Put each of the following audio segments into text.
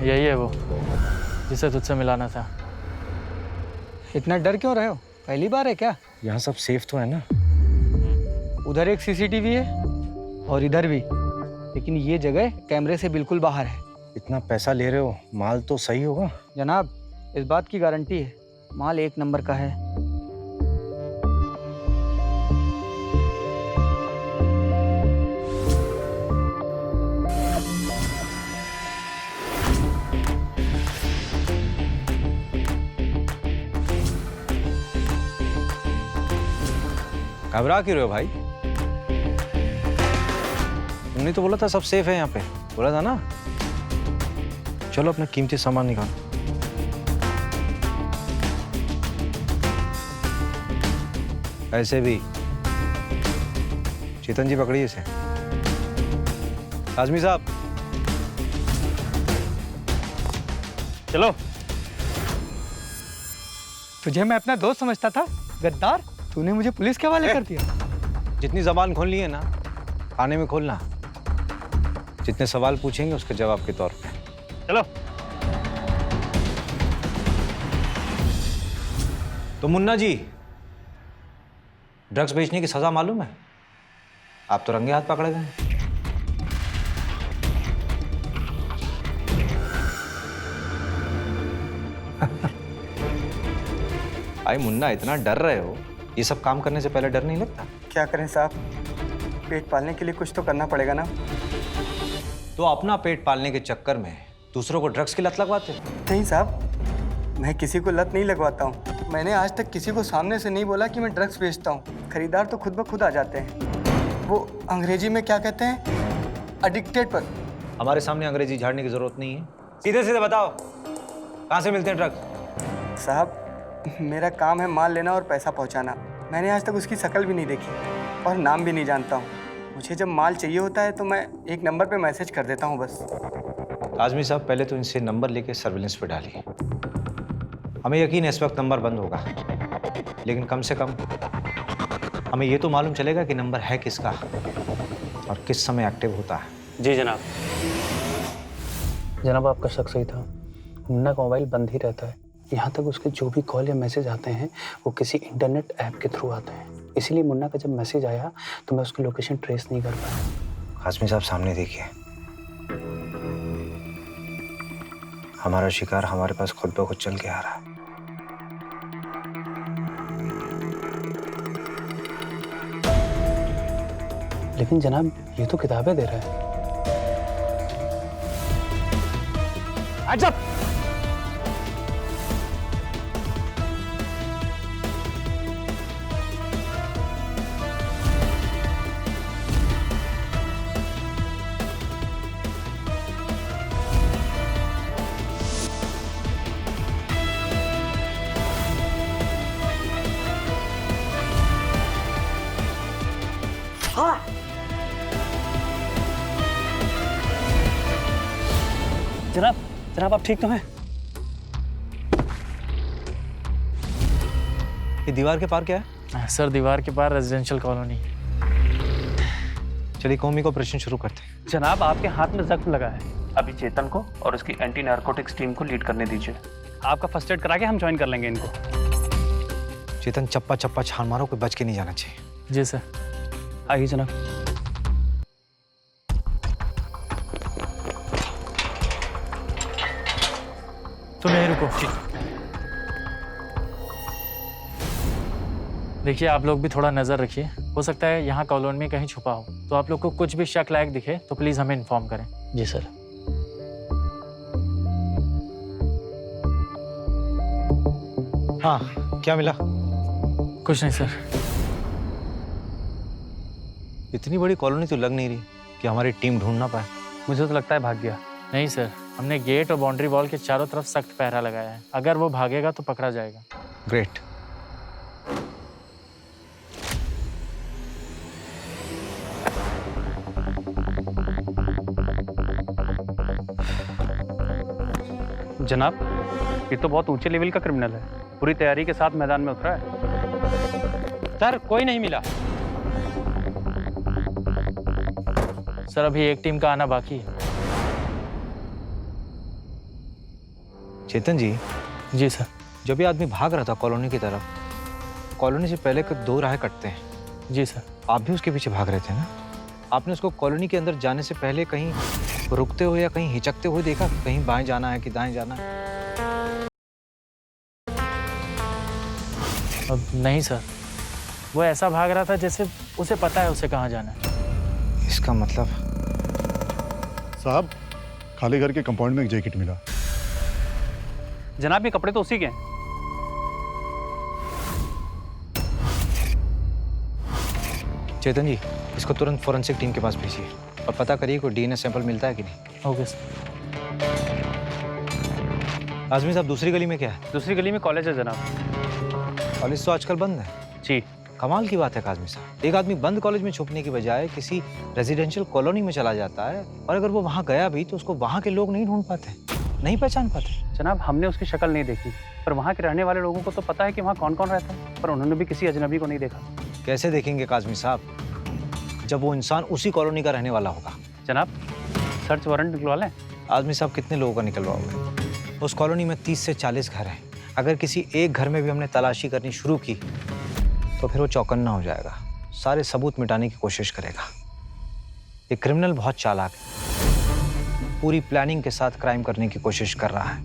यही है वो जिसे तुझसे मिलाना था। इतना डर क्यों रहे हो? पहली बार है क्या? यहाँ सब सेफ तो है ना? उधर एक सीसीटीवी है और इधर भी, लेकिन ये जगह कैमरे से बिल्कुल बाहर है। इतना पैसा ले रहे हो, माल तो सही होगा। जनाब, इस बात की गारंटी है, माल 1 नंबर का है। घबरा क्यों रहे हो भाई? तुमने तो बोला था सब सेफ है यहाँ पे, बोला था ना। चलो अपना कीमती सामान निकालो। ऐसे भी चेतन जी पकड़िए इसे। आजमी साहब चलो। तुझे मैं अपना दोस्त समझता था, गद्दार। तूने मुझे पुलिस के हवाले कर दिया। जितनी जबान खोलनी है ना, आने में खोलना। जितने सवाल पूछेंगे उसके जवाब के तौर पे। चलो। तो मुन्ना जी, ड्रग्स बेचने की सजा मालूम है? आप तो रंगे हाथ पकड़े गए। भाई मुन्ना, इतना डर रहे हो, ये सब काम करने से पहले डर नहीं लगता? क्या करें साहब, पेट पालने के लिए कुछ तो करना पड़ेगा ना। तो अपना पेट पालने के चक्कर में दूसरों को ड्रग्स की लत लगवाते हो? नहीं साहब, मैं किसी को लत नहीं लगवाता हूँ। मैंने आज तक किसी को सामने से नहीं बोला कि मैं ड्रग्स बेचता हूँ। खरीदार तो खुद ब खुद आ जाते हैं। वो अंग्रेजी में क्या कहते हैं, एडिक्टेड पर। हमारे सामने अंग्रेजी झाड़ने की जरूरत नहीं है। सीधे सीधे बताओ, कहाँ से मिलते हैं ड्रग्स? साहब, मेरा काम है माल लेना और पैसा पहुँचाना। मैंने आज तक उसकी शक्ल भी नहीं देखी और नाम भी नहीं जानता हूँ। मुझे जब माल चाहिए होता है तो मैं 1 नंबर पे मैसेज कर देता हूँ बस। आजमी साहब, पहले तो इनसे नंबर लेके सर्विलेंस पे डालिए। हमें यकीन है इस वक्त नंबर बंद होगा, लेकिन कम से कम हमें ये तो मालूम चलेगा कि नंबर है किसका और किस समय एक्टिव होता है। जी जनाब। जनाब, आपका शक सही था। मुन्ना का मोबाइल बंद ही रहता है। यहाँ तक उसके जो भी कॉल या मैसेज आते हैं वो किसी इंटरनेट ऐप के थ्रू आते हैं। इसीलिए मुन्ना का जब मैसेज आया तो मैं उसकी लोकेशन ट्रेस नहीं कर पाया। आजमी साहब, सामने देखिए, हमारा शिकार हमारे पास खुद ब खुद चल के आ रहा है। लेकिन जनाब, ये तो किताबें दे रहा है। अजब! जनाब आप ठीक तो हैं? ये दीवार के पार क्या है? सर, दीवार के पार रेजिडेंशियल कॉलोनी। चलिए कॉमी को ऑपरेशन शुरू करते हैं। जनाब, आपके हाथ में जख्म लगा है। अभी चेतन को और उसकी एंटी नारकोटिक्स टीम को लीड करने दीजिए। आपका फर्स्ट एड करा के हम ज्वाइन कर लेंगे इनको। चेतन, चप्पा चप्पा छान मारो, कोई बच के नहीं जाना चाहिए। जी सर। आइए जनाब। तुम यहीं रुको। देखिए, आप लोग भी थोड़ा नज़र रखिए। हो सकता है यहाँ कॉलोनी में कहीं छुपा हो, तो आप लोग को कुछ भी शक लायक दिखे तो प्लीज़ हमें इन्फॉर्म करें। जी सर। हाँ, क्या मिला? कुछ नहीं सर। इतनी बड़ी कॉलोनी तो लग नहीं रही कि हमारी टीम ढूंढ ना पाए। मुझे तो लगता है भाग गया। नहीं सर, हमने गेट और बाउंड्री वॉल के चारों तरफ सख्त पहरा लगाया है। अगर वो भागेगा तो पकड़ा जाएगा। ग्रेट। जनाब, ये तो बहुत ऊंचे लेवल का क्रिमिनल है। पूरी तैयारी के साथ मैदान में उतरा है। सर, कोई नहीं मिला। सर, अभी एक टीम का आना बाकी है। चेतन जी, जी सर। जब ये आदमी भाग रहा था कॉलोनी की तरफ, कॉलोनी से पहले के 2 राहें कटते हैं। जी सर। आप भी उसके पीछे भाग रहे थे ना? आपने उसको कॉलोनी के अंदर जाने से पहले कहीं रुकते हुए या कहीं हिचकते हुए देखा कि कहीं बाएं जाना है कि दाएं जाना है? अब नहीं सर, वो ऐसा भाग रहा था जैसे उसे पता है उसे कहाँ जाना है। इसका मतलब साहब, खाली घर के कंपाउंड में एक जैकेट मिला। जनाब ये कपड़े तो उसी के हैं। चेतन जी, इसको तुरंत फॉरेंसिक टीम के पास भेजिए और पता करिए कोई डीएनए सैंपल मिलता है कि नहीं। Okay sir. आजमी साहब, दूसरी गली में क्या है? दूसरी गली में कॉलेज है जनाब। कॉलेज तो आजकल बंद है। जी। कमाल की बात है काजमी साहब, एक आदमी बंद कॉलेज में छुपने की बजाय किसी रेजिडेंशियल कॉलोनी में चला जाता है, और अगर वो वहाँ गया भी तो उसको वहाँ के लोग नहीं ढूंढ पाते, नहीं पहचान पाते। जनाब हमने उसकी शक्ल नहीं देखी, पर वहाँ के रहने वाले लोगों को तो पता है कि वहाँ कौन कौन रहता है, पर उन्होंने भी किसी अजनबी को नहीं देखा। कैसे देखेंगे काजमी साहब, जब वो इंसान उसी कॉलोनी का रहने वाला होगा? जनाब सर्च वारंट निकलवा लें। आजमी साहब, कितने लोगों का निकलवाओगे? उस कॉलोनी में 30 से 40 घर हैं। अगर किसी एक घर में भी हमने तलाशी करनी शुरू की तो फिर वो चौकन्ना हो जाएगा, सारे सबूत मिटाने की कोशिश करेगा। ये क्रिमिनल बहुत चालाक है, पूरी प्लानिंग के साथ क्राइम करने की कोशिश कर रहा है।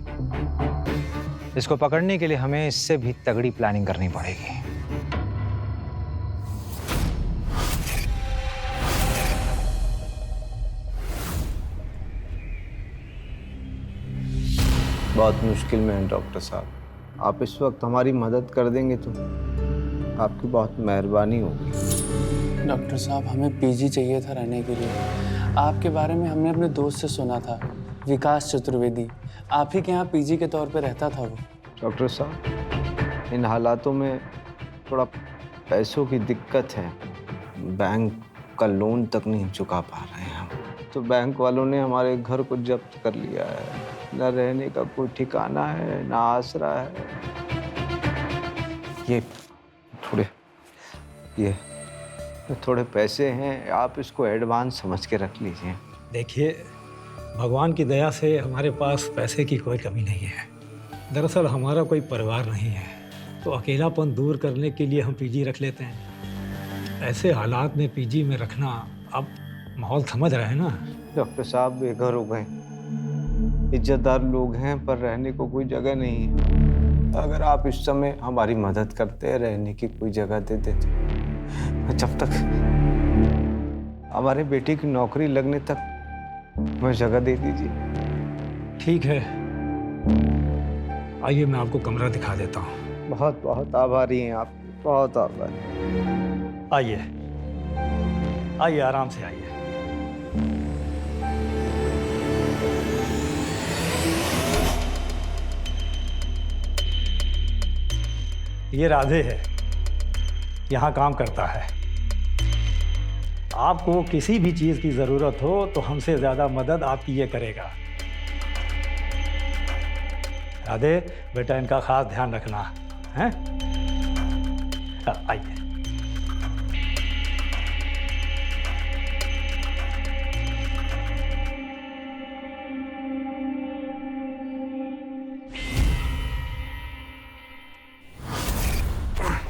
इसको पकड़ने के लिए हमें इससे भी तगड़ी प्लानिंग करनी पड़ेगी। बहुत मुश्किल में है डॉक्टर साहब, आप इस वक्त हमारी मदद कर देंगे तो आपकी बहुत मेहरबानी होगी। डॉक्टर साहब हमें पीजी चाहिए था रहने के लिए। आपके बारे में हमने अपने दोस्त से सुना था, विकास चतुर्वेदी। आप ही के यहाँ पीजी के तौर पे रहता था वो। डॉक्टर साहब, इन हालातों में थोड़ा पैसों की दिक्कत है, बैंक का लोन तक नहीं चुका पा रहे हैं हम, तो बैंक वालों ने हमारे घर को जब्त कर लिया है। न रहने का कोई ठिकाना है, न आसरा है। ये थोड़े पैसे हैं, आप इसको एडवांस समझ के रख लीजिए। देखिए, भगवान की दया से हमारे पास पैसे की कोई कमी नहीं है। दरअसल हमारा कोई परिवार नहीं है, तो अकेलापन दूर करने के लिए हम पीजी रख लेते हैं। ऐसे हालात में पीजी में रखना, आप माहौल समझ रहे हैं ना। डॉक्टर साहब, बेघर हो गए, इज्जतदार लोग हैं, पर रहने को कोई जगह नहीं है। अगर आप इस समय हमारी मदद करते, रहने की कोई जगह दे देते, जब तक हमारे बेटे की नौकरी लगने तक हमें जगह दे दीजिए। ठीक है, आइए मैं आपको कमरा दिखा देता हूँ। बहुत बहुत आभारी हैं आप, बहुत आभारी। आइए आइए, आराम से आइए। ये राधे है, यहाँ काम करता है। आपको किसी भी चीज़ की ज़रूरत हो तो हमसे ज़्यादा मदद आपकी ये करेगा। राधे बेटा, इनका खास ध्यान रखना है। आइए।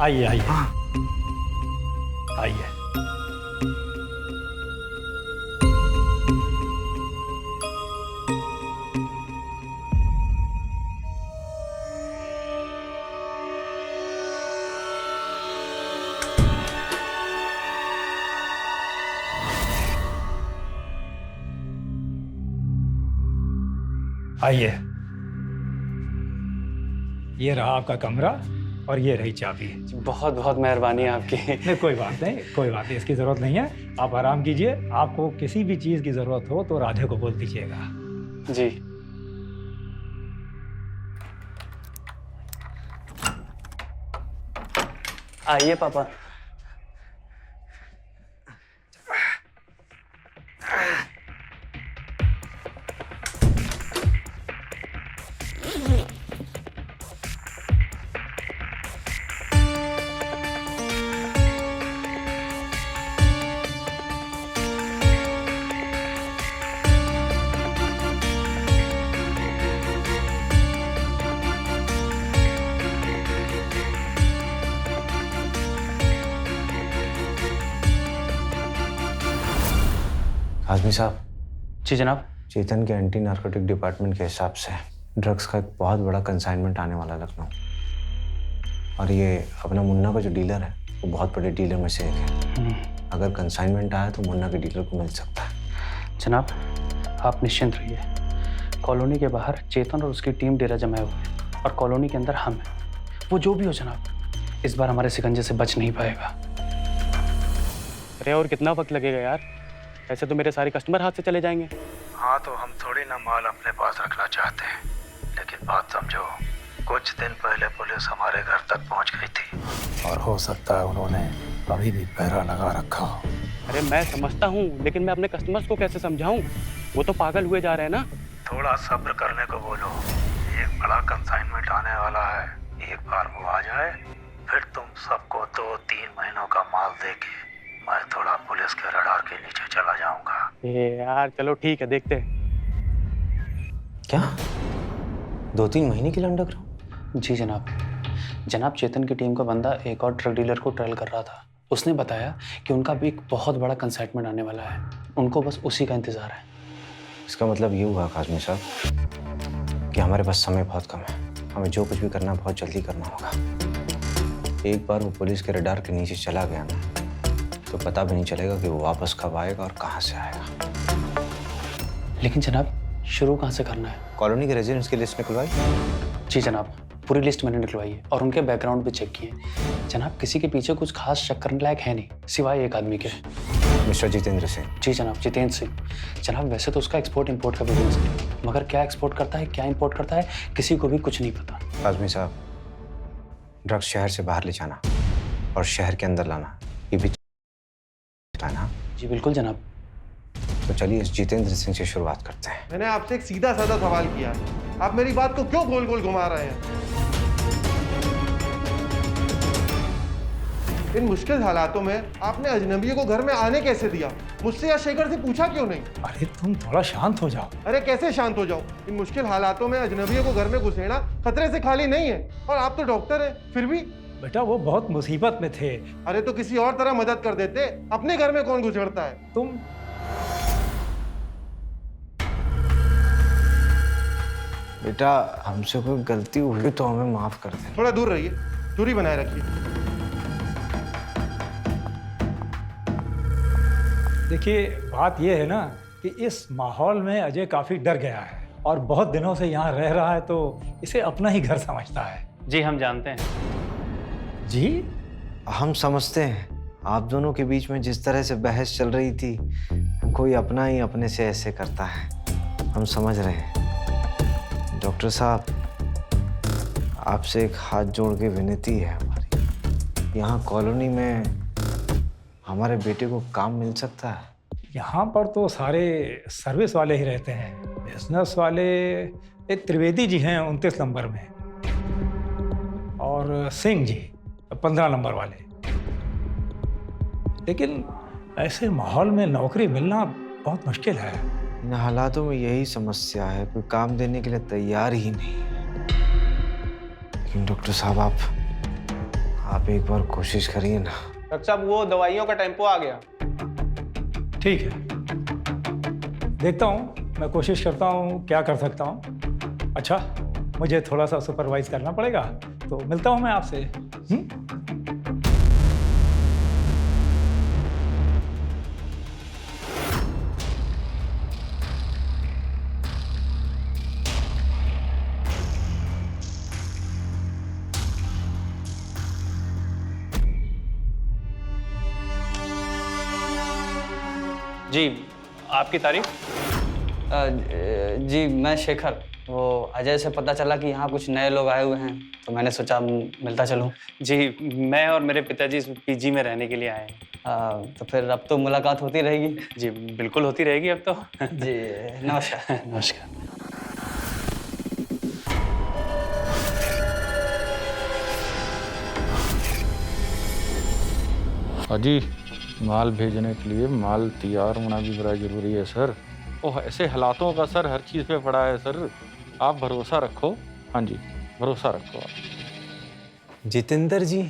आइए आइए आइए। आइए, ये रहा आपका कमरा और ये रही चाबी। बहुत बहुत मेहरबानी आपकी। नहीं, कोई बात नहीं, कोई बात नहीं, इसकी ज़रूरत नहीं है। आप आराम कीजिए। आपको किसी भी चीज़ की ज़रूरत हो तो राधे को बोल दीजिएगा। जी। आइए पापा। आजमी साहब, जी जनाब। चेतन के एंटी नार्कोटिक डिपार्टमेंट के हिसाब से ड्रग्स का एक बहुत बड़ा कंसाइनमेंट आने वाला लखनऊ। और ये अपना मुन्ना का जो डीलर है वो बहुत बड़े डीलर में से एक है। अगर कंसाइनमेंट आया तो मुन्ना के डीलर को मिल सकता है। जनाब आप निश्चिंत रहिए, कॉलोनी के बाहर चेतन और उसकी टीम डेरा जमाए हुए हैं और कॉलोनी के अंदर हम हैं। वो जो भी हो जनाब, इस बार हमारे शिकंजे से बच नहीं पाएगा। अरे और कितना वक्त लगेगा यार? ऐसे तो मेरे सारे कस्टमर हाथ से चले जाएंगे। हाँ तो हम थोड़ी ना माल अपने पास रखना चाहते हैं, लेकिन बात समझो, कुछ दिन पहले पुलिस हमारे घर तक पहुंच गई थी और हो सकता है उन्होंने अभी भी पहरा लगा रखा हो। अरे मैं समझता हूँ, लेकिन मैं अपने कस्टमर्स को कैसे समझाऊं? वो तो पागल हुए जा रहे हैं ना। थोड़ा सब्र करने को बोलो, एक बड़ा कंसाइनमेंट आने वाला है। एक बार वो आ जाए फिर तुम सबको 2-3 महीनों का माल देके मैं थोड़ा पुलिस के रडार के नीचे चला जाऊंगा। ये यार चलो ठीक है, देखते हैं। क्या 2-3 महीने के लिए अंडरग्राउंड? जी जनाब। जनाब चेतन की टीम का बंदा एक और ड्रग डीलर को ट्रेल कर रहा था। उसने बताया कि उनका भी एक बहुत बड़ा कंसाइनमेंट आने वाला है, उनको बस उसी का इंतजार है। इसका मतलब ये हुआ काजमी साहब कि हमारे पास समय बहुत कम है। हमें जो कुछ भी करना बहुत जल्दी करना होगा। एक बार वो पुलिस के रडार के नीचे चला गया ना तो पता भी नहीं चलेगा कि वो वापस कब आएगा और कहाँ से आएगा। लेकिन जनाब शुरू कहाँ से करना है? कॉलोनी के रेजिडेंट्स की लिस्ट निकलवाई? जी जनाब, पूरी लिस्ट मैंने निकलवाई है और उनके बैकग्राउंड भी चेक किए। जनाब किसी के पीछे कुछ खास शक करने लायक है नहीं, सिवाय एक आदमी के। मिस्टर जितेंद्र सिंह। जी जनाब, जितेंद्र सिंह। जनाब वैसे तो उसका एक्सपोर्ट इंपोर्ट का बिजनेस है, मगर क्या एक्सपोर्ट करता है क्या इंपोर्ट करता है किसी को भी कुछ नहीं पता। आजमी साहब, ड्रग्स शहर से बाहर ले जाना और शहर के अंदर लाना ये भी है ना? जी बिल्कुल जनाब। तो चलिए इस जितेंद्र सिंह से शुरुआत करते हैं। मैंने आपसे एक सीधा साधा सवाल किया है, आप मेरी बात को क्यों गोल गोल घुमा रहे हैं? इन मुश्किल हालातों में आपने अजनबियों को घर में आने कैसे दिया? मुझसे या शेखर से पूछा क्यों नहीं? अरे तुम थोड़ा शांत हो जाओ। अरे कैसे शांत हो जाऊं? इन मुश्किल हालातों में अजनबियों को घर में घुसेड़ना खतरे से खाली नहीं है। और आप तो डॉक्टर हैं, फिर भी। बेटा वो बहुत मुसीबत में थे। अरे तो किसी और तरह मदद कर देते, अपने घर में कौन घुसेड़ता है? तुम बेटा हमसे कोई गलती हुई तो हमें माफ कर दे। थोड़ा दूर रहिए, दूरी बनाए रखिए। देखिए बात यह है ना कि इस माहौल में अजय काफी डर गया है और बहुत दिनों से यहाँ रह रहा है तो इसे अपना ही घर समझता है। जी हम जानते हैं। जी हम समझते हैं आप दोनों के बीच में जिस तरह से बहस चल रही थी, कोई अपना ही अपने से ऐसे करता है। हम समझ रहे हैं। डॉक्टर साहब आपसे एक हाथ जोड़ के विनती है हमारी, यहाँ कॉलोनी में हमारे बेटे को काम मिल सकता है? यहाँ पर तो सारे सर्विस वाले ही रहते हैं। बिजनेस वाले एक त्रिवेदी जी हैं 29 नंबर में और सिंह जी 15 नंबर वाले। लेकिन ऐसे माहौल में नौकरी मिलना बहुत मुश्किल है। इन हालातों में यही समस्या है, कोई काम देने के लिए तैयार ही नहीं है। लेकिन डॉक्टर साहब आप एक बार कोशिश करिए ना। डॉक्टर साहब वो दवाइयों का टेम्पो आ गया। ठीक है, देखता हूँ, मैं कोशिश करता हूँ क्या कर सकता हूँ। अच्छा मुझे थोड़ा सा सुपरवाइज करना पड़ेगा, तो मिलता हूँ मैं आपसे। जी आपकी तारीफ? जी मैं शेखर। वो अजय से पता चला कि यहाँ कुछ नए लोग आए हुए हैं तो मैंने सोचा मिलता चलूँ। जी मैं और मेरे पिताजी पीजी में रहने के लिए आए हैं। तो फिर अब तो मुलाकात होती रहेगी। जी बिल्कुल होती रहेगी अब तो। जी नमस्कार। नमस्कार। अजी माल भेजने के लिए माल तैयार होना भी बड़ा ज़रूरी है सर। ओह ऐसे हालातों का सर हर चीज़ पे पड़ा है सर। आप भरोसा रखो। हाँ जी भरोसा रखो आप। जितेंद्र जी।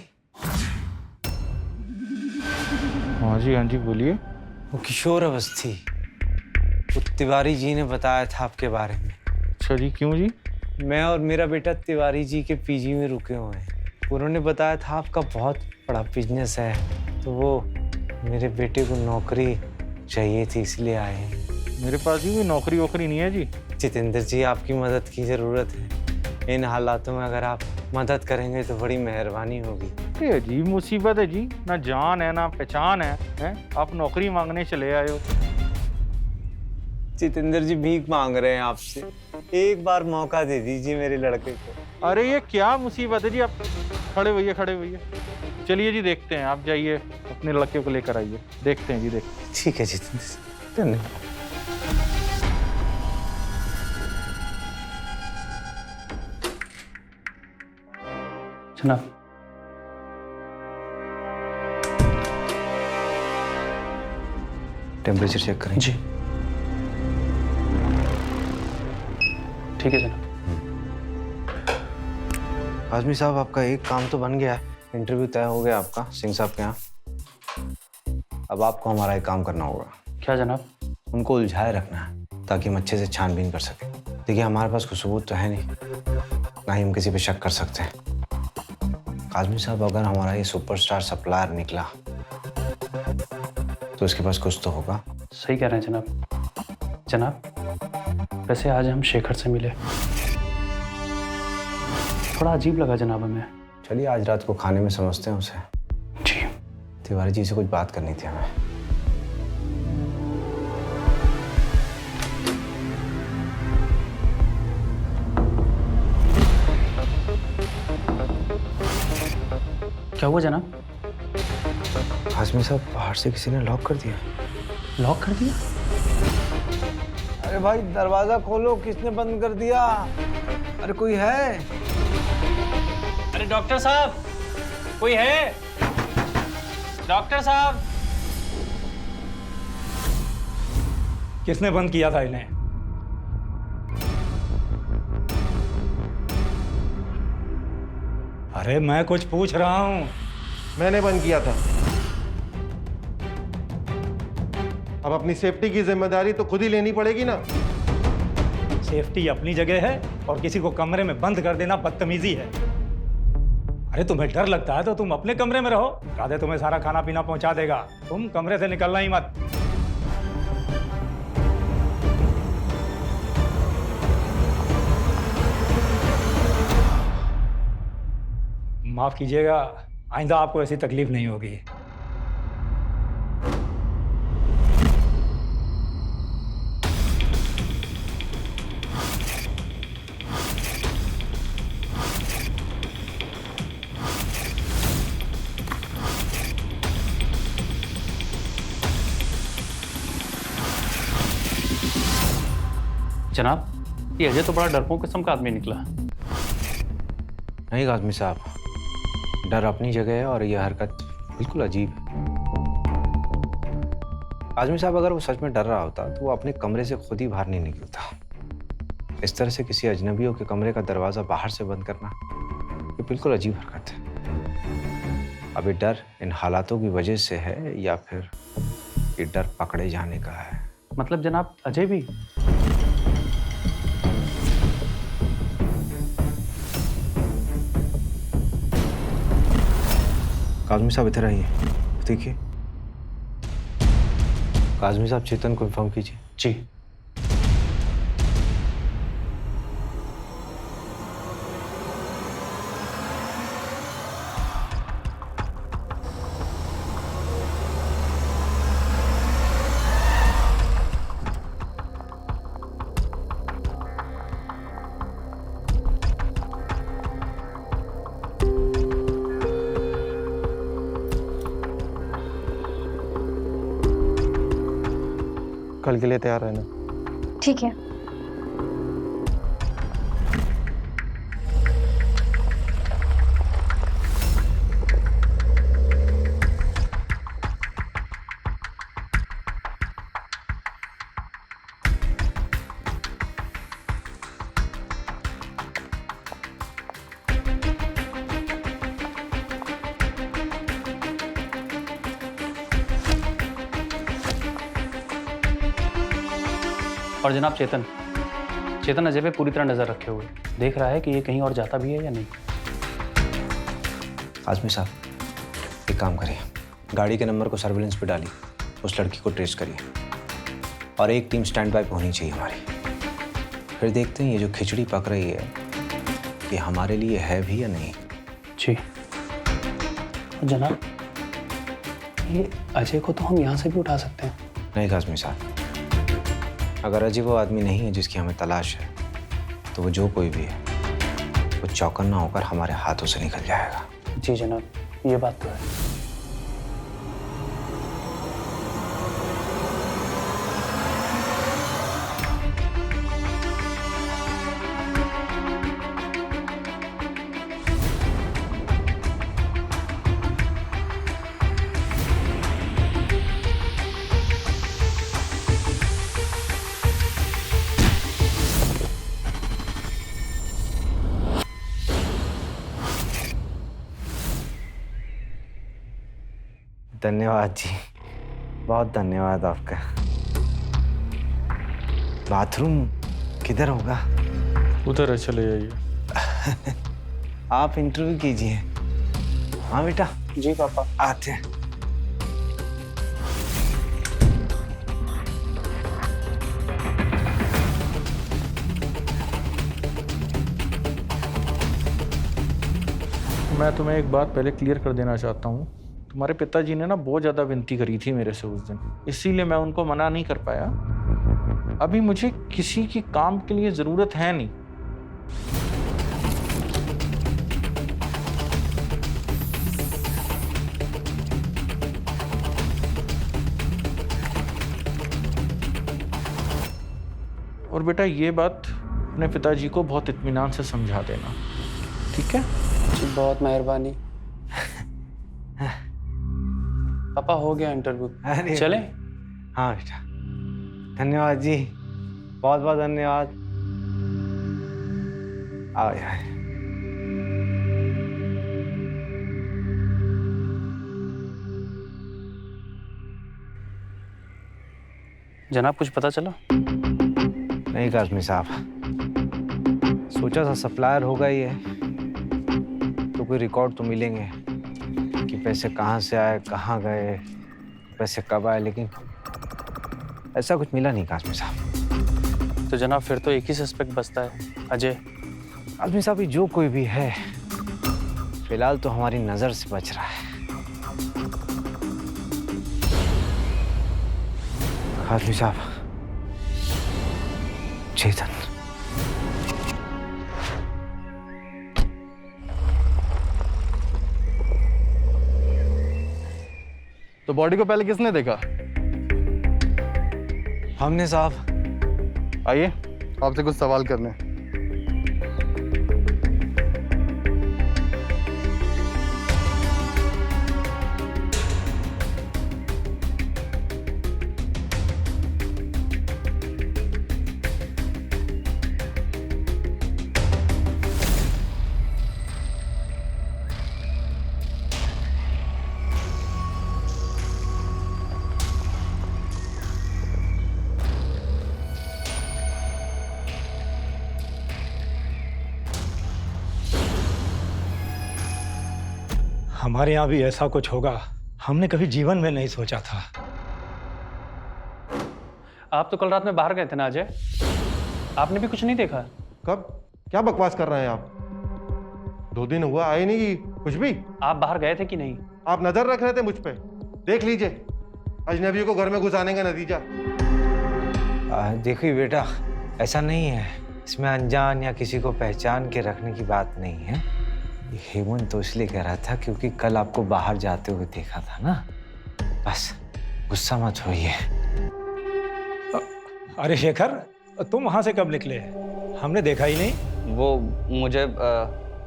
हाँ जी बोलिए। वो किशोर अवस्थी वो तिवारी जी ने बताया था आपके बारे में। अच्छा जी, क्यों जी? मैं और मेरा बेटा तिवारी जी के पीजी में रुके हुए हैं। उन्होंने बताया था आपका बहुत बड़ा बिजनेस है, तो वो मेरे बेटे को नौकरी चाहिए थी, इसलिए आए हैं। मेरे पास जी कोई नौकरी वोकरी नहीं है जी। जितेंद्र जी, आपकी मदद की ज़रूरत है। इन हालातों में अगर आप मदद करेंगे तो बड़ी मेहरबानी होगी। ये अजीब मुसीबत है जी, ना जान है ना पहचान है, हैं? आप नौकरी मांगने चले आए हो। जितेंद्र जी भीख मांग रहे हैं आपसे, एक बार मौका दे दीजिए मेरे लड़के को। अरे ये क्या मुसीबत है जी, आप खड़े होइए खड़े होइए। चलिए जी देखते हैं, आप जाइए अपने लड़के को लेकर आइए, देखते हैं जी देखते हैं। ठीक है जितेंद्र जी, धन्यवाद। जनाब, टेम्परेचर चेक करें। जी ठीक है जनाब। आजमी साहब, आपका एक काम तो बन गया है, इंटरव्यू तय हो गया आपका सिंह साहब के यहाँ। अब आपको हमारा एक काम करना होगा। क्या जनाब? उनको उलझाए रखना है ताकि हम अच्छे से छानबीन कर सकें। देखिए, हमारे पास कोई सबूत तो है नहीं, ना ही हम किसी पे शक कर सकते हैं। आजमी साहब, अगर हमारा ये सुपरस्टार सप्लायर निकला तो इसके पास कुछ तो होगा। सही कह रहे हैं जनाब। जनाब, वैसे आज हम शेखर से मिले, थोड़ा अजीब लगा जनाब हमें। चलिए आज रात को खाने में समझते हैं उसे। जी। तिवारी जी से कुछ बात करनी थी हमें। क्या हुआ जनाब? आजमी साहब, बाहर से किसी ने लॉक कर दिया। लॉक कर दिया? अरे भाई दरवाजा खोलो, किसने बंद कर दिया? अरे कोई है? अरे डॉक्टर साहब, कोई है? डॉक्टर साहब। किसने बंद किया था इन्हें? अरे मैं कुछ पूछ रहा हूं। मैंने बंद किया था। अब अपनी सेफ्टी की जिम्मेदारी तो खुद ही लेनी पड़ेगी ना। सेफ्टी अपनी जगह है और किसी को कमरे में बंद कर देना बदतमीजी है। अरे तुम्हें डर लगता है तो तुम अपने कमरे में रहो, राधे तुम्हें सारा खाना पीना पहुंचा देगा। तुम कमरे से निकलना ही मत। माफ कीजिएगा, आइंदा आपको ऐसी तकलीफ नहीं होगी। जनाब, ये अजय तो बड़ा डरपोक किस्म का आदमी निकला। नहीं आजमी साहब, डर अपनी जगह है और यह हरकत बिल्कुल अजीब है। आजमी साहब, अगर वो सच में डर रहा होता तो वो अपने कमरे से खुद ही बाहर नहीं निकलता। इस तरह से किसी अजनबियों के कमरे का दरवाज़ा बाहर से बंद करना ये बिल्कुल अजीब हरकत है। अब ये डर इन हालातों की वजह से है या फिर ये डर पकड़े जाने का है? मतलब जनाब अजय भी? काज़मी साहब इधर आइए, देखिए। काज़मी साहब, चेतन को इन्फॉर्म कीजिए। जी। कल के लिए तैयार रहना। ठीक है। और जनाब चेतन अजय पे पूरी तरह नज़र रखे हुए देख रहा है कि ये कहीं और जाता भी है या नहीं। आजमी साहब एक काम करिए, गाड़ी के नंबर को सर्विलेंस पे डालिए, उस लड़की को ट्रेस करिए और एक टीम स्टैंड बाय पे होनी चाहिए हमारी। फिर देखते हैं ये जो खिचड़ी पक रही है ये हमारे लिए है भी या नहीं। जी जनाब, ये अजय को तो हम यहाँ से भी उठा सकते हैं। नहीं काज़मी साहब, अगर अजय वो आदमी नहीं है जिसकी हमें तलाश है तो वो जो कोई भी है वो चौकन्ना होकर हमारे हाथों से निकल जाएगा। जी जनाब, ये बात तो है। धन्यवाद जी, बहुत धन्यवाद आपका। बाथरूम किधर होगा? उधर है, चले जाइए। आप इंटरव्यू कीजिए। हाँ बेटा। जी पापा। आते हैं। मैं तुम्हें एक बात पहले क्लियर कर देना चाहता हूँ। तुम्हारे पिताजी ने ना बहुत ज़्यादा विनती करी थी मेरे से उस दिन, इसीलिए मैं उनको मना नहीं कर पाया। अभी मुझे किसी की काम के लिए ज़रूरत है नहीं। और बेटा ये बात अपने पिताजी को बहुत इत्मीनान से समझा देना, ठीक है? जी बहुत मेहरबानी। पापा हो गया इंटरव्यू, चले? हाँ बेटा, धन्यवाद जी, बहुत बहुत धन्यवाद। आओ यार। जनाब कुछ पता चला? नहीं काज़मी साहब, सोचा था सप्लायर होगा ही है तो कोई रिकॉर्ड तो मिलेंगे कि पैसे कहाँ से आए, कहाँ गए, पैसे कब आए, लेकिन ऐसा कुछ मिला नहीं काज़मी साहब। तो जनाब फिर तो एक ही सस्पेक्ट बचता है, अजय। काज़मी साहब ये जो कोई भी है फिलहाल तो हमारी नज़र से बच रहा है। काज़मी साहब, चेतन। तो बॉडी को पहले किसने देखा? हमने साहब। आइए, आपसे कुछ सवाल करने हैं। हमारे यहाँ भी ऐसा कुछ होगा हमने कभी जीवन में नहीं सोचा था। आप तो कल रात में बाहर गए थे ना अजय? आपने भी कुछ नहीं देखा? कब? क्या बकवास कर रहे हैं आप? 2 दिन हुआ आए नहीं कि कुछ भी। आप बाहर गए थे कि नहीं? आप नजर रख रहे थे मुझ पे। देख लीजिए अजनबियों को घर में घुसाने का नतीजा। देखिए बेटा, ऐसा नहीं है, इसमें अनजान या किसी को पहचान के रखने की बात नहीं है। हेमंत तो इसलिए कह रहा था क्योंकि कल आपको बाहर जाते हुए देखा था ना, बस गुस्सा मत होइए। अरे शेखर, तुम वहाँ से कब निकले? हमने देखा ही नहीं। वो मुझे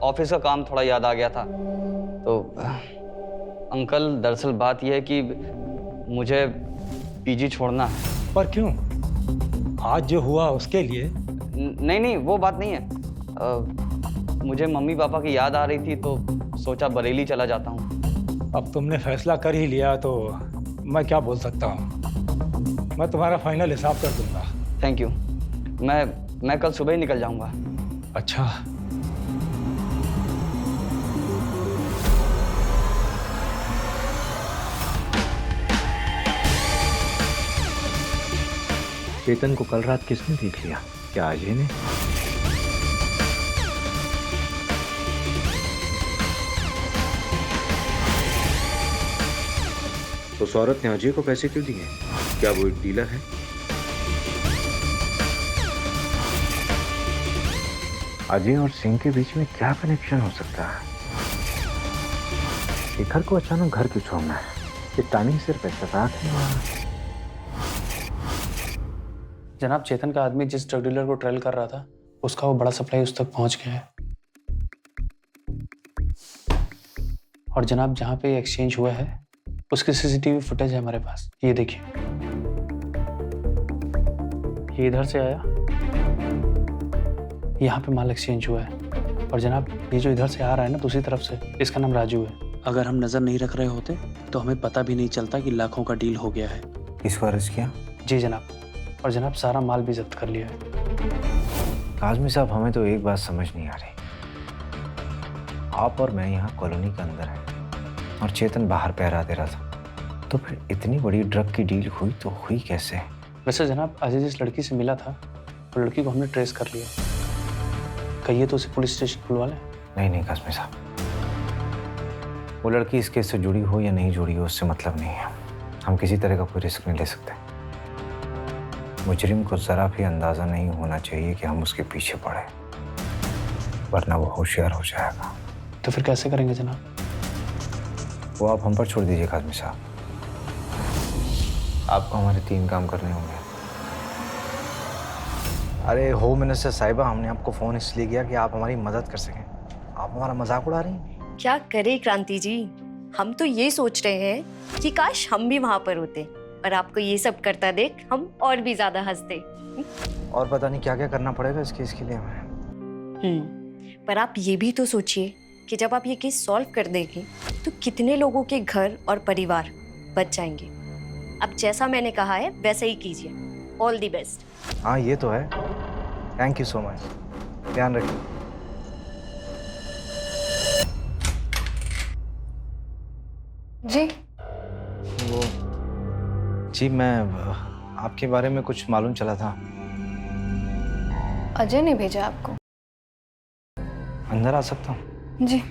ऑफिस का काम थोड़ा याद आ गया था तो अंकल, दरअसल बात यह है कि मुझे पीजी छोड़ना है। पर क्यों? आज जो हुआ उसके लिए? नहीं, वो बात नहीं है। मुझे मम्मी पापा की याद आ रही थी तो सोचा बरेली चला जाता हूँ। अब तुमने फैसला कर ही लिया तो मैं क्या बोल सकता हूँ। मैं तुम्हारा फाइनल हिसाब कर दूंगा। Thank you. मैं कल सुबह ही निकल जाऊंगा। अच्छा, चेतन को कल रात किसने देख लिया? क्या अजय ने? तो उस औरत ने अजय को पैसे क्यों दिए? क्या वो एक डीलर है? अजय और सिंह के बीच में क्या कनेक्शन हो सकता है? शिखर को अचानक घर क्यों छोड़ना है? ये टाइमिंग सिर्फ इत्तेफाक है। जनाब चेतन का आदमी जिस ड्रग डीलर को ट्रेल कर रहा था उसका वो बड़ा सप्लाई उस तक पहुंच गया है। और जनाब जहां पे एक्सचेंज हुआ है उसकी सीसीटीवी फुटेज है हमारे पास। ये देखिए, ये इधर से आया, यहाँ पे माल एक्सचेंज हुआ है। और जनाब ये जो इधर से आ रहा है ना दूसरी तरफ से, इसका नाम राजू है। अगर हम नजर नहीं रख रहे होते तो हमें पता भी नहीं चलता कि लाखों का डील हो गया है। इसको अरेस्ट किया? जी जनाब, और जनाब सारा माल भी जब्त कर लिया है। काज़मी साहब, हमें तो एक बात समझ नहीं आ रही। आप और मैं यहाँ कॉलोनी के अंदर हैं और चेतन बाहर पहरा दे रहा था, तो फिर इतनी बड़ी ड्रग की डील हुई तो हुई कैसे? वैसे जनाब अजय जिस लड़की से मिला था वो लड़की को हमने ट्रेस कर लिया। कहिए तो उसे पुलिस स्टेशन खुलवा लें? नहीं काज़मी साहब, वो लड़की इस केस से जुड़ी हो या नहीं जुड़ी हो उससे मतलब नहीं है। हम किसी तरह का कोई रिस्क नहीं ले सकते। मुजरिम को जरा भी अंदाजा नहीं होना चाहिए कि हम उसके पीछे पड़े, वरना वो होशियार हो जाएगा। तो फिर कैसे करेंगे जनाब? वो आप हम पर छोड़ दीजिए काज़मी साहब। आपको हमारे 3 काम करने होंगे। अरे होम मिनिस्टर साहिबा, हमने आपको फ़ोन इसलिए किया कि आप हमारी मदद कर सकें। आप हमारा मजाक उड़ा रही हैं। क्या करे क्रांति जी, हम तो ये सोच रहे हैं कि काश हम भी वहाँ पर होते और आपको ये सब करता देख हम और भी ज्यादा हंसते। और पता नहीं क्या क्या करना पड़ेगा इस केस के लिए हमें। पर आप ये भी तो सोचिए कि जब आप ये केस सॉल्व कर देंगे तो कितने लोगों के घर और परिवार बच जाएंगे। अब जैसा मैंने कहा है वैसा ही कीजिए। All the best. हाँ ये तो है। Thank you so much. ध्यान रखिए। जी वो जी, मैं आपके बारे में कुछ मालूम चला था। अजय ने भेजा आपको? अंदर आ सकता हूँ? जी।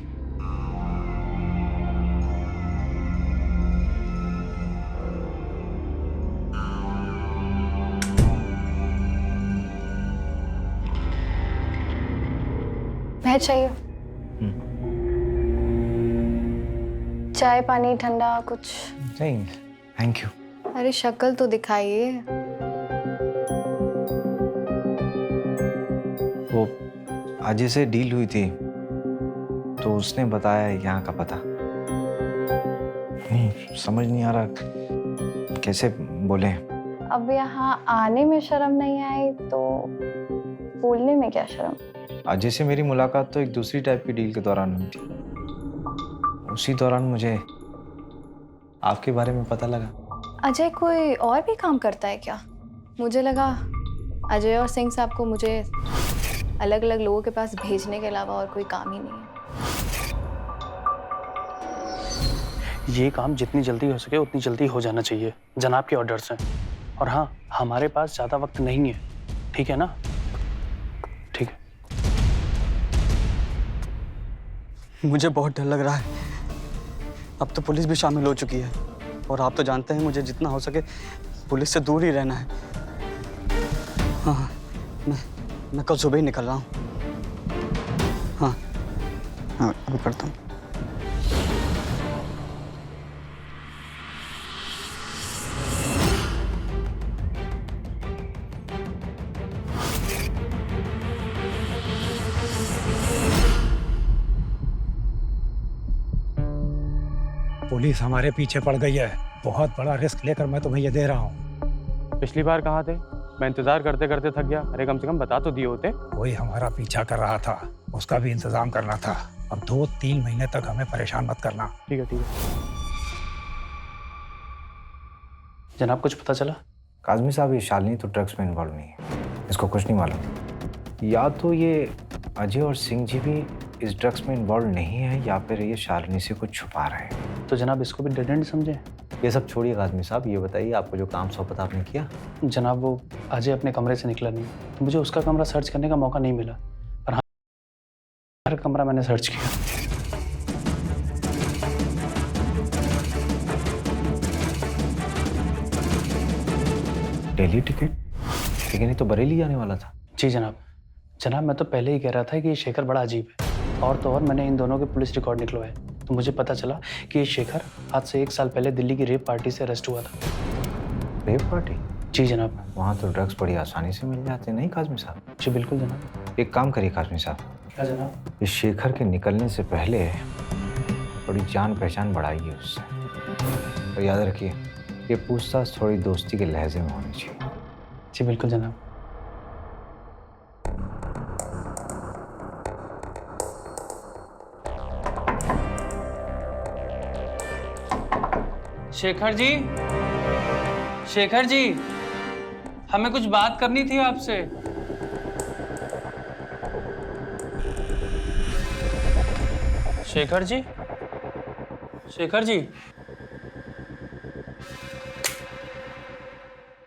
मैं चाहिए? चाय पानी ठंडा कुछ? नहीं थैंक यू। अरे शक्ल तो दिखाइए। वो अजय से डील हुई थी तो उसने बताया यहाँ का पता। नहीं समझ नहीं आ रहा कैसे बोले। अब यहाँ आने में शर्म नहीं आई तो बोलने में क्या शर्म? अजय से मेरी मुलाकात तो एक दूसरी टाइप की डील के दौरान हुई थी। उसी दौरान मुझे आपके बारे में पता लगा। अजय कोई और भी काम करता है क्या? मुझे लगा अजय और सिंह साहब को मुझे अलग अलग लोगों के पास भेजने के अलावा और कोई काम ही नहीं है। ये काम जितनी जल्दी हो सके उतनी जल्दी हो जाना चाहिए। जनाब के ऑर्डर्स हैं। और हाँ, हमारे पास ज़्यादा वक्त नहीं है, ठीक है ना? ठीक है। मुझे बहुत डर लग रहा है। अब तो पुलिस भी शामिल हो चुकी है और आप तो जानते हैं मुझे जितना हो सके पुलिस से दूर ही रहना है। हाँ, मैं कल सुबह ही निकल रहा हूँ। हाँ अभी करता हूँ। पुलिस हमारे पीछे पड़ गई है। बहुत बड़ा रिस्क लेकर मैं तुम्हें ये दे रहा हूँ। पिछली बार कहाँ थे? मैं इंतजार करते करते थक गया। अरे कम से कम बता तो दिए होते। कोई हमारा पीछा कर रहा था, उसका भी इंतजाम करना था। अब 2-3 महीने तक हमें परेशान मत करना। ठीक है ठीक है। जनाब कुछ पता चला? काज़मी साहब, ये शालिनी तो ड्रग्स में इन्वॉल्व नहीं है। इसको कुछ नहीं मालूम। या तो ये अजय और सिंह जी भी इस ड्रग्स में इन्वॉल्व नहीं है या फिर ये शालिनी से कुछ छुपा रहे हैं। तो जनाब इसको भी डेड एंड समझे? ये सब छोड़िए काज़मी साहब, ये बताइए आपको जो काम सौंपा था आपने किया? जनाब वो अजय अपने कमरे से निकला नहीं, तो मुझे उसका कमरा सर्च करने का मौका नहीं मिला, पर हाँ हर कमरा मैंने सर्च किया। दिल्ली टिकट? लेकिन ये तो बरेली जाने वाला था। जी जनाब। जनाब मैं तो पहले ही कह रहा था कि ये शेखर बड़ा अजीब है, और तो और मैंने इन दोनों के पुलिस रिकॉर्ड निकलवाए तो मुझे पता चला कि ये शेखर आज से 1 साल पहले दिल्ली की रेप पार्टी से अरेस्ट हुआ था। Rape party? जी जनाब। वहाँ तो ड्रग्स बड़ी आसानी से मिल जाते हैं, नहीं काज़मी साहब? जी बिल्कुल जनाब। एक काम करिए काज़मी साहब, क्या जनाब? इस शेखर के निकलने से पहले थोड़ी जान पहचान बढ़ाइए उससे, और याद रखिए ये पूछताछ थोड़ी दोस्ती के लहजे में होनी चाहिए। जी बिल्कुल जनाब। शेखर जी, शेखर जी, हमें कुछ बात करनी थी आपसे। शेखर जी, शेखर जी,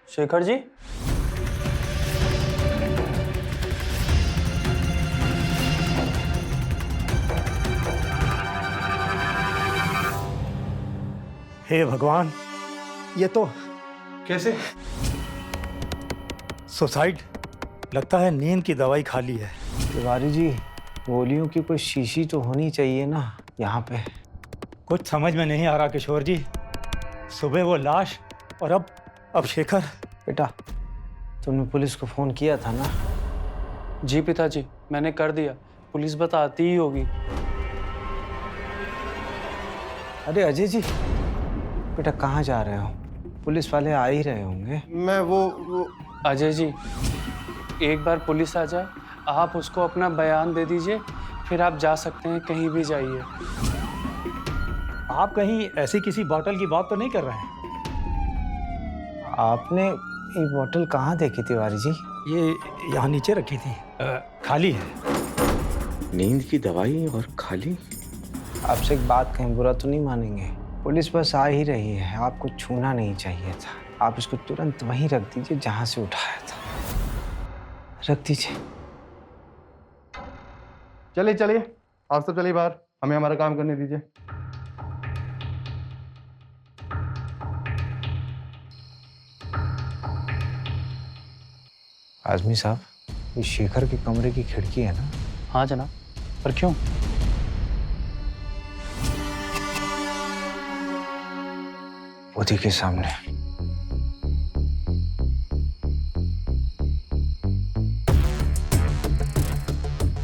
शेखर जी, हे भगवान, ये तो कैसे? सुसाइड लगता है, नींद की दवाई खाली है। तिवारी जी, गोलियों की कोई शीशी तो होनी चाहिए ना यहाँ पे। कुछ समझ में नहीं आ रहा किशोर जी, सुबह वो लाश और अब शेखर। बेटा तुमने पुलिस को फोन किया था ना? जी पिताजी मैंने कर दिया, पुलिस बताती ही होगी। अरे अजय जी, बेटा कहाँ जा रहे हो? पुलिस वाले आ ही रहे होंगे। मैं वो अजय जी एक बार पुलिस आ जाए, आप उसको अपना बयान दे दीजिए, फिर आप जा सकते हैं, कहीं भी जाइए। आप कहीं ऐसी किसी बोतल की बात तो नहीं कर रहे हैं? आपने ये बोतल कहाँ देखी तिवारी जी? ये यहाँ नीचे रखी थी, खाली है। नींद की दवाई और खाली? आपसे एक बात कहें, बुरा तो नहीं मानेंगे? पुलिस बस आ ही रही है, आपको छूना नहीं चाहिए था। आप इसको तुरंत वहीं रख दीजिए जहाँ से उठाया था, रख दीजिए। चलिए चलिए, आप सब चलिए बाहर, हमें हमारा काम करने दीजिए। आज़मी साहब, ये शेखर के कमरे की खिड़की है ना? हाँ जनाब, पर क्यों? उसी के सामने।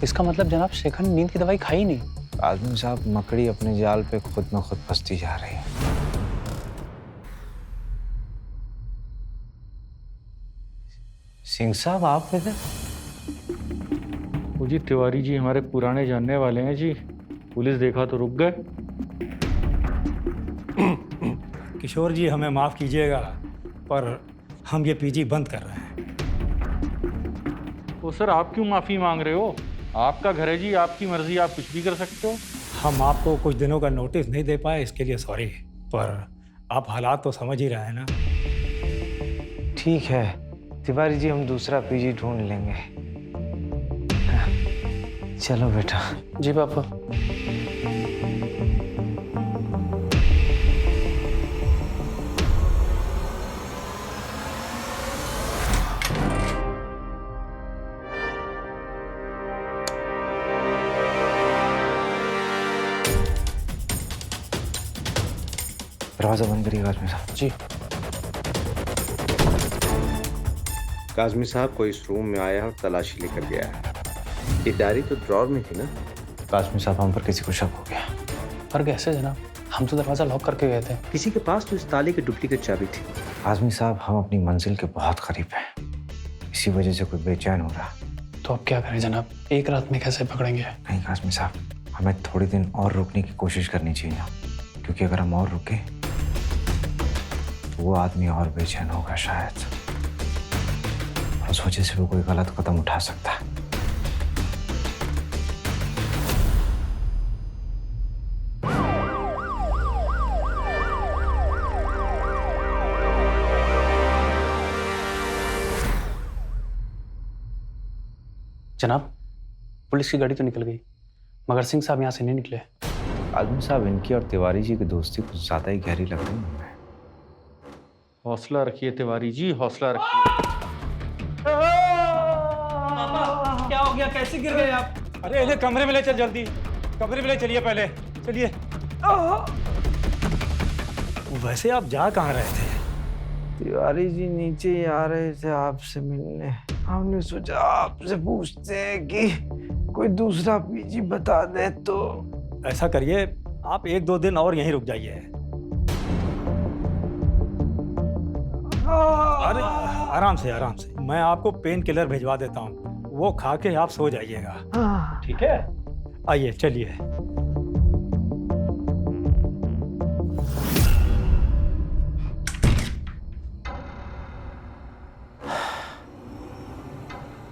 इसका मतलब जनाब शेखर ने नींद की दवाई खाई नहीं। आज़मी साहब, मकड़ी अपने जाल पे खुद में खुद फंसती जा रही है। सिंह साहब आप इधर? वो जी तिवारी जी हमारे पुराने जानने वाले हैं जी, पुलिस देखा तो रुक गए। किशोर जी हमें माफ़ कीजिएगा, पर हम ये पीजी बंद कर रहे हैं। वो सर आप क्यों माफ़ी मांग रहे हो? आपका घर है जी, आपकी मर्जी, आप कुछ भी कर सकते हो। हम आपको कुछ दिनों का नोटिस नहीं दे पाए, इसके लिए सॉरी, पर आप हालात तो समझ ही रहे हैं ना। ठीक है तिवारी जी, हम दूसरा पीजी ढूंढ लेंगे। हाँ, चलो बेटा। जी पापा। दरवाजा बंद करिए काज़मी साहब। जी। काज़मी साहब को इस रूम में आया और तलाशी लेकर गया है। ये डायरी तो ड्रॉर में थी ना? काज़मी साहब, हम पर किसी को शक हो गया। पर कैसे जनाब? हम तो दरवाजा लॉक करके गए थे। किसी के पास तो इस ताले की डुप्लीकेट चाबी थी। काज़मी साहब, हम अपनी मंजिल के बहुत करीब हैं, इसी वजह से कोई बेचैन हो रहा। तो अब क्या करें जनाब? एक रात में कैसे पकड़ेंगे? नहीं काज़मी साहब, हमें थोड़ी दिन और रुकने की कोशिश करनी चाहिए, क्योंकि अगर हम और रुके तो वो आदमी और बेचैन होगा शायद। हो उस वजह से वो कोई गलत कदम उठा सकता है। जनाब, पुलिस की गाड़ी तो निकल गई, मगर सिंह साहब यहाँ से नहीं निकले। आदमी साहब, इनकी और तिवारी जी की दोस्ती कुछ ज्यादा ही गहरी लग रही है। हौसला रखिए तिवारी जी, हौसला रखिए। क्या हो गया, कैसे गिर गए आप? अरे इन्हें कमरे में ले चल, जल्दी कमरे में ले चलिए, पहले चलिए। वैसे आप जा कहाँ रहे थे? तिवारी जी नीचे ही आ रहे थे आपसे मिलने। हमने सोचा आपसे पूछते हैं कि कोई दूसरा पीजी बता दे तो। ऐसा करिए, आप 1-2 दिन और यहीं रुक जाइए। अरे आराम से आराम से, मैं आपको पेन किलर भिजवा देता हूँ, वो खा के आप सो जाइएगा। ठीक है, आइए चलिए।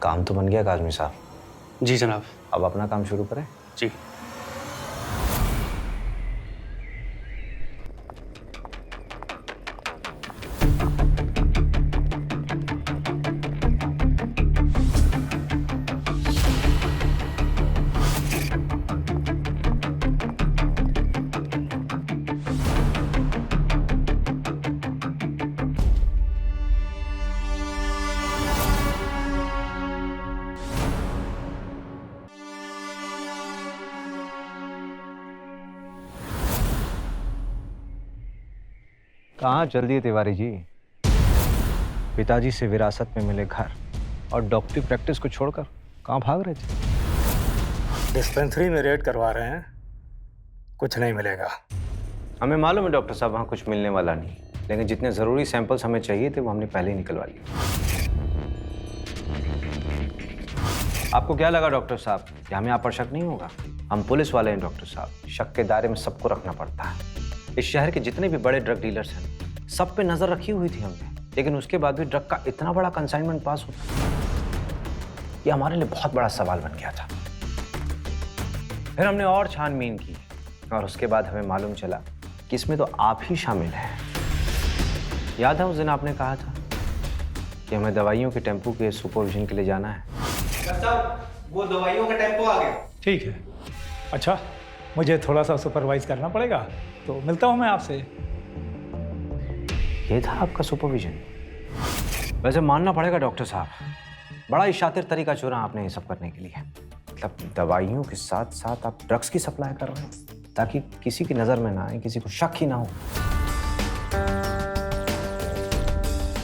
काम तो बन गया काजमी साहब। जी जनाब। अब अपना काम शुरू करें। जी। कहाँ चल दिए तिवारी जी? पिताजी से विरासत में मिले घर और डॉक्टरी प्रैक्टिस को छोड़कर कहाँ भाग रहे थे? डिस्पेंसरी में रेड करवा रहे हैं, कुछ नहीं मिलेगा। हमें मालूम है डॉक्टर साहब, वहाँ कुछ मिलने वाला नहीं, लेकिन जितने ज़रूरी सैंपल्स हमें चाहिए थे वो हमने पहले ही निकलवा लिए। आपको क्या लगा डॉक्टर साहब कि हमें आप पर शक नहीं होगा? हम पुलिस वाले हैं डॉक्टर साहब, शक के दायरे में सबको रखना पड़ता है। इस शहर के जितने भी बड़े ड्रग डीलर्स हैं, सब पे नजर रखी हुई थी हमने, लेकिन उसके बाद भी ड्रग का इतना बड़ा कंसाइनमेंट पास होता, ये हमारे लिए बहुत बड़ा सवाल बन गया था। फिर हमने और छानबीन की और उसके बाद हमें मालूम चला कि इसमें तो आप ही शामिल हैं। याद है उस दिन आपने कहा था कि हमें दवाइयों के टेम्पो के सुपरविजन के लिए जाना है? वो दवाइयों का टेम्पो आ गया। ठीक है, अच्छा मुझे थोड़ा सा सुपरवाइज करना पड़ेगा, तो मिलता हूँ मैं आपसे। ये था आपका सुपरविजन? वैसे मानना पड़ेगा डॉक्टर साहब, बड़ा ही शातिर तरीका चुना आपने ये सब करने के लिए। मतलब दवाइयों के साथ साथ आप ड्रग्स की सप्लाई कर रहे हैं ताकि किसी की नज़र में ना आए, किसी को शक ही ना हो।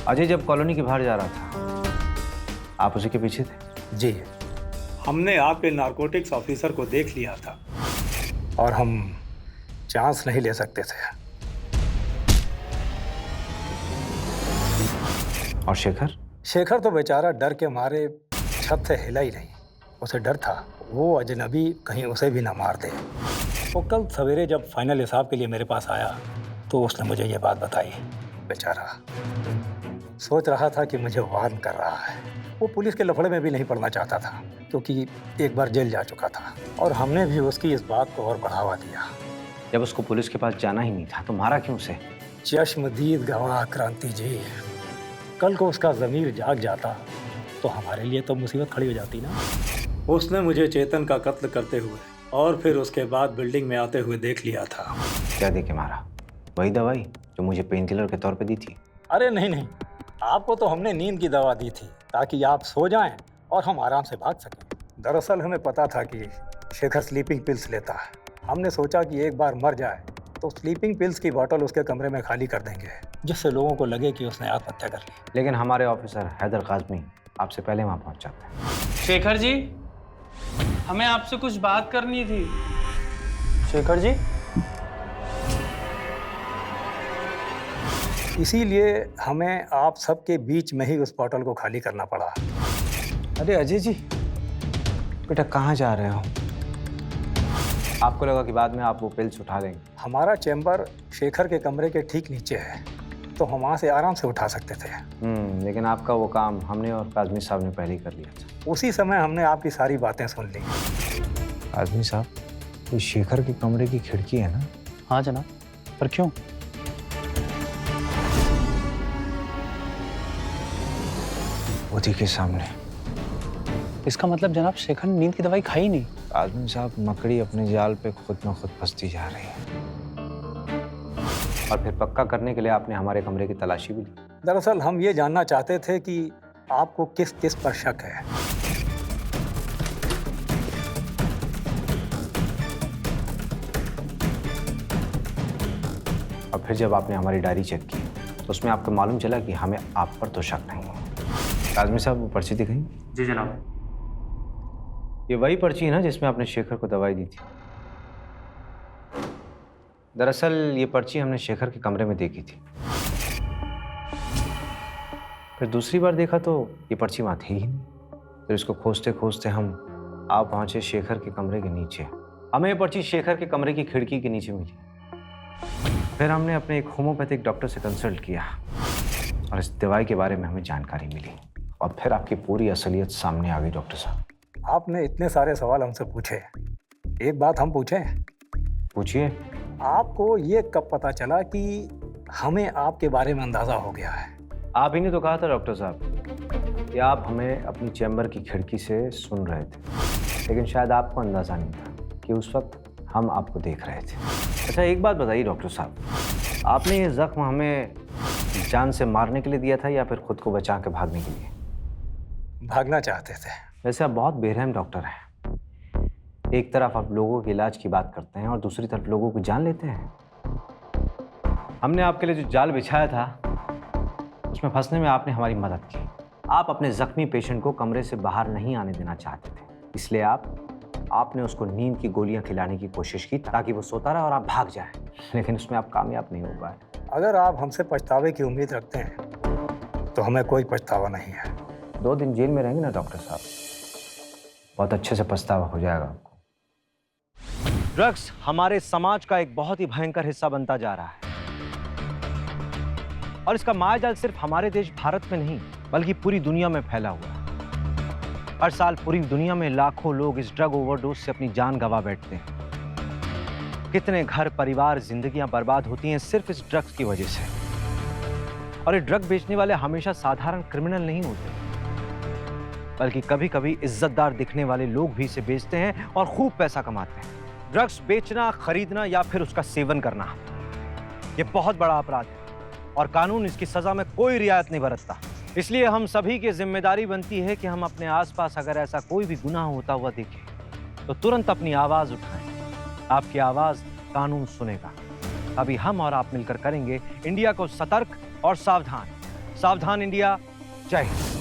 अजय जब कॉलोनी के बाहर जा रहा था, आप उसी के पीछे थे? जी, हमने आपके नारकोटिक्स ऑफिसर को देख लिया था और हम चांस नहीं ले सकते थे। और शेखर? शेखर तो बेचारा डर के मारे छत से हिला ही नहीं। उसे डर था वो अजनबी कहीं उसे भी ना मार दे। वो कल सवेरे जब फाइनल हिसाब के लिए मेरे पास आया तो उसने मुझे ये बात बताई। बेचारा सोच रहा था कि मुझे वार्न कर रहा है। वो पुलिस के लफड़े में भी नहीं पड़ना चाहता था क्योंकि एक बार जेल जा चुका था, और हमने भी उसकी इस बात को और बढ़ावा दिया। जब उसको पुलिस के पास जाना ही नहीं था तो मारा क्यों उसे? चश्मदीद गवाह क्रांति जी, कल को उसका ज़मीर जाग जाता तो हमारे लिए तो मुसीबत खड़ी हो जाती ना। उसने मुझे चेतन का कत्ल करते हुए और फिर उसके बाद बिल्डिंग में आते हुए देख लिया था। क्या देख के मारा? वही दवाई जो मुझे पेन किलर के तौर पे दी थी? अरे नहीं नहीं, आपको तो हमने नींद की दवा दी थी ताकि आप सो जाएं और हम आराम से भाग सकें। दरअसल हमें पता था कि शेखर स्लीपिंग पिल्स लेता है। हमने सोचा कि एक बार मर जाए तो स्लीपिंग पिल्स की बोतल उसके कमरे में खाली कर देंगे, जिससे लोगों को लगे कि उसने आत्महत्या कर ली। लेकिन हमारे ऑफिसर हैदर काज़मी आपसे पहले वहाँ पहुँच जाते हैं। शेखर जी, हमें आपसे कुछ बात करनी थी। शेखर जी? इसीलिए हमें आप सबके बीच में ही उस बोतल को खाली करना पड़ा। अरे अजय जी, बेटा कहाँ जा रहे हो? आपको लगा कि बाद में आप वो पिल्स उठा लेंगे? हमारा चैम्बर शेखर के कमरे के ठीक नीचे है। तो हम वहाँ से आराम से उठा सकते थे। लेकिन आपका वो काम हमने और काजमी साहब ने पहले ही कर लिया था। उसी समय हमने आपकी सारी बातें सुन ली। काजमी साहब, ये शेखर के कमरे की खिड़की है ना? हाँ जनाब, पर क्यों? उसी के सामने। इसका मतलब जनाब शेखर ने नींद की दवाई खाई नहीं। काजमी साहब, मकड़ी अपने जाल पे खुद न खुद फंसती जा रही है। और फिर पक्का करने के लिए आपने हमारे कमरे की तलाशी भी ली। दरअसल हम ये जानना चाहते थे कि आपको किस किस पर शक है। और फिर जब आपने हमारी डायरी चेक की तो उसमें आपको मालूम चला कि हमें आप पर तो शक नहीं है। काजमी साहब, वो पर्ची दिखाई? जी जनाब। ये वही पर्ची है ना जिसमें आपने शेखर को दवाई दी थी? दरअसल ये पर्ची हमने शेखर के कमरे में देखी थी। फिर दूसरी बार देखा तो ये पर्ची वहाँ थी ही नहीं। फिर इसको खोजते खोजते हम आप पहुँचे शेखर के कमरे के नीचे। हमें ये पर्ची शेखर के कमरे की खिड़की के नीचे मिली। फिर हमने अपने एक होम्योपैथिक डॉक्टर से कंसल्ट किया और इस दवाई के बारे में हमें जानकारी मिली। और फिर आपकी पूरी असलियत सामने आ गई। डॉक्टर साहब, आपने इतने सारे सवाल हमसे पूछे, एक बात हम पूछें? पूछिए। आपको ये कब पता चला कि हमें आपके बारे में अंदाजा हो गया है? आप ही ने तो कहा था डॉक्टर साहब कि आप हमें अपनी चैम्बर की खिड़की से सुन रहे थे, लेकिन शायद आपको अंदाजा नहीं था कि उस वक्त हम आपको देख रहे थे। अच्छा, एक बात बताइए डॉक्टर साहब, आपने ये जख्म हमें जान से मारने के लिए दिया था या फिर खुद को बचा के भागने के लिए? भागना चाहते थे। वैसे आप बहुत बेरहम डॉक्टर हैं। एक तरफ आप लोगों के इलाज की बात करते हैं और दूसरी तरफ लोगों की जान लेते हैं। हमने आपके लिए जो जाल बिछाया था उसमें फंसने में आपने हमारी मदद की। आप अपने जख्मी पेशेंट को कमरे से बाहर नहीं आने देना चाहते थे, इसलिए आपने उसको नींद की गोलियां खिलाने की कोशिश की ताकि वो सोता रहे और आप भाग जाएं। लेकिन उसमें आप कामयाब नहीं हो पाए। अगर आप हमसे पछतावे की उम्मीद रखते हैं तो हमें कोई पछतावा नहीं है। 2 दिन जेल में रहेंगे ना डॉक्टर साहब, बहुत अच्छे से पछतावा हो जाएगा आपको। ड्रग्स हमारे समाज का एक बहुत ही भयंकर हिस्सा बनता जा रहा है और इसका मायाजाल सिर्फ हमारे देश भारत में नहीं बल्कि पूरी दुनिया में फैला हुआ है। हर साल पूरी दुनिया में लाखों लोग इस ड्रग ओवरडोज से अपनी जान गंवा बैठते हैं। कितने घर, परिवार, जिंदगियां बर्बाद होती हैं सिर्फ इस ड्रग्स की वजह से। और ये ड्रग बेचने वाले हमेशा साधारण क्रिमिनल नहीं होते, बल्कि कभी कभी इज्जतदार दिखने वाले लोग भी इसे बेचते हैं और खूब पैसा कमाते हैं। ड्रग्स बेचना, खरीदना या फिर उसका सेवन करना ये बहुत बड़ा अपराध है और कानून इसकी सजा में कोई रियायत नहीं बरतता। इसलिए हम सभी की जिम्मेदारी बनती है कि हम अपने आसपास अगर ऐसा कोई भी गुनाह होता हुआ देखें तो तुरंत अपनी आवाज उठाएं। आपकी आवाज कानून सुनेगा। अभी हम और आप मिलकर करेंगे इंडिया को सतर्क और सावधान। सावधान इंडिया। जय हिंद।